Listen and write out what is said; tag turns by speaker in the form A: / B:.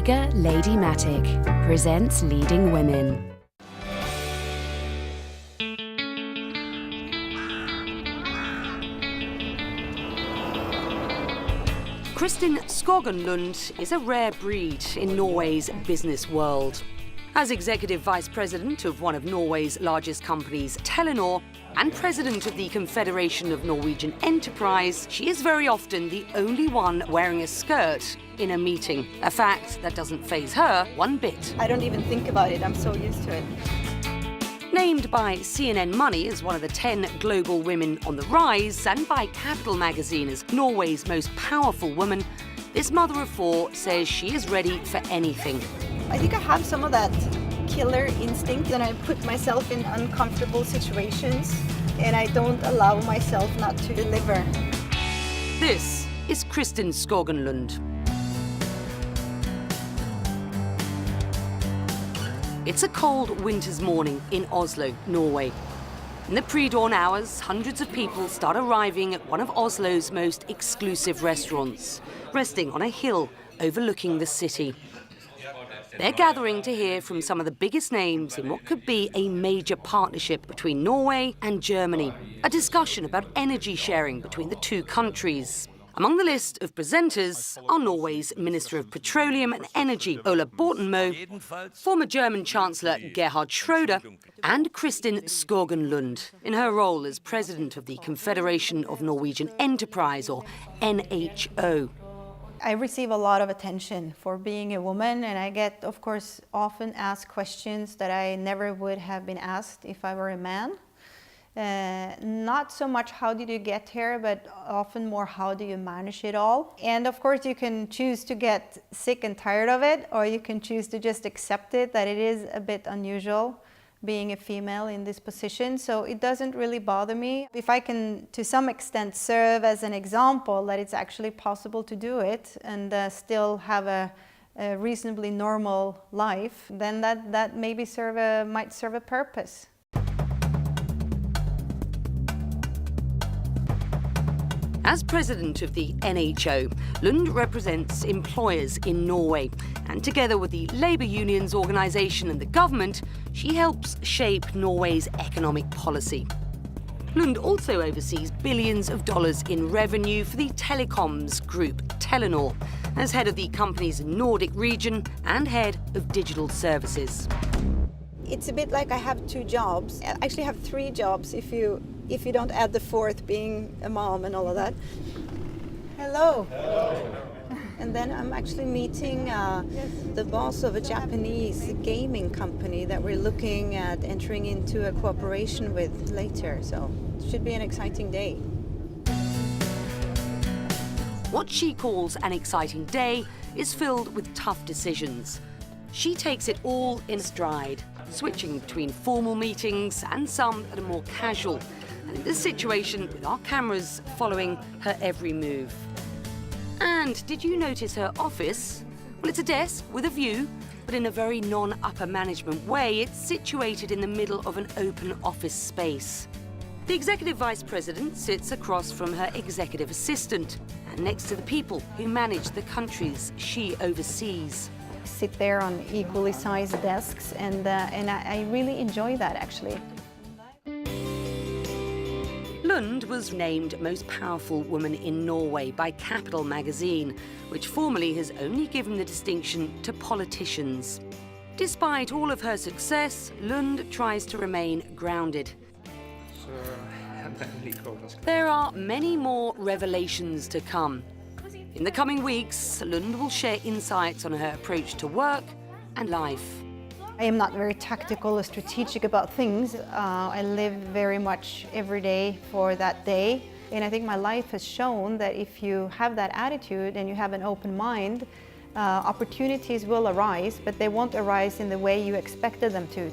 A: Jaeger-Ladymatic presents Leading Women. Kristin Skogen Lund is a rare breed in Norway's business world. As Executive Vice President of one of Norway's largest companies, Telenor, and President of the Confederation of Norwegian Enterprise, she is very often the only one wearing a skirt in a meeting, a fact that doesn't faze her one bit.
B: I don't even think about it, I'm so used to it.
A: Named by CNN Money as one of the 10 global women on the rise, and by Capital magazine as Norway's most powerful woman, this mother of four says she is ready for anything.
B: I think I have some of that killer instinct, and I put myself in uncomfortable situations, and I don't allow myself not to deliver.
A: This is Kristin Skogen Lund. It's a cold winter's morning in Oslo, Norway. In the pre-dawn hours, hundreds of people start arriving at one of Oslo's most exclusive restaurants, resting on a hill overlooking the city. They're gathering to hear from some of the biggest names in what could be a major partnership between Norway and Germany, a discussion about energy sharing between the two countries. Among the list of presenters are Norway's Minister of Petroleum and Energy, Ola Borten Moe, former German Chancellor Gerhard Schröder, and Kristin Skogen Lund, in her role as President of the Confederation of Norwegian Enterprise, or NHO.
B: I receive a lot of attention for being a woman, and I get, of course, often asked questions that I never would have been asked if I were a man. Not so much how did you get here, but often more how do you manage it all. And of course you can choose to get sick and tired of it, or you can choose to just accept it, that it is a bit unusual being a female in this position. So it doesn't really bother me. If I can to some extent serve as an example that it's actually possible to do it and still have a reasonably normal life, then that maybe might serve a purpose.
A: As president of the NHO, Lund represents employers in Norway, and together with the labour unions organisation and the government, she helps shape Norway's economic policy. Lund also oversees billions of dollars in revenue for the telecoms group Telenor, as head of the company's Nordic region and head of digital services.
B: It's a bit like I have two jobs. I actually have three jobs if you don't add the fourth, being a mom and all of that. Hello. Hello. And then I'm actually meeting the boss of a Japanese gaming company that we're looking at entering into a cooperation with later. So it should be an exciting day.
A: What she calls an exciting day is filled with tough decisions. She takes it all in stride, switching between formal meetings and some that are more casual. And in this situation, with our cameras following her every move. And did you notice her office? Well, it's a desk with a view, but in a very non-upper management way, it's situated in the middle of an open office space. The executive vice president sits across from her executive assistant and next to the people who manage the countries she oversees.
B: Sit there on equally sized desks, and I really enjoy that, actually.
A: Lund was named most powerful woman in Norway by Capital magazine, which formerly has only given the distinction to politicians. Despite all of her success, Lund tries to remain grounded. There are many more revelations to come. In the coming weeks, Lund will share insights on her approach to work and life.
B: I am not very tactical or strategic about things. I live very much every day for that day. And I think my life has shown that if you have that attitude and you have an open mind, opportunities will arise, but they won't arise in the way you expected them to.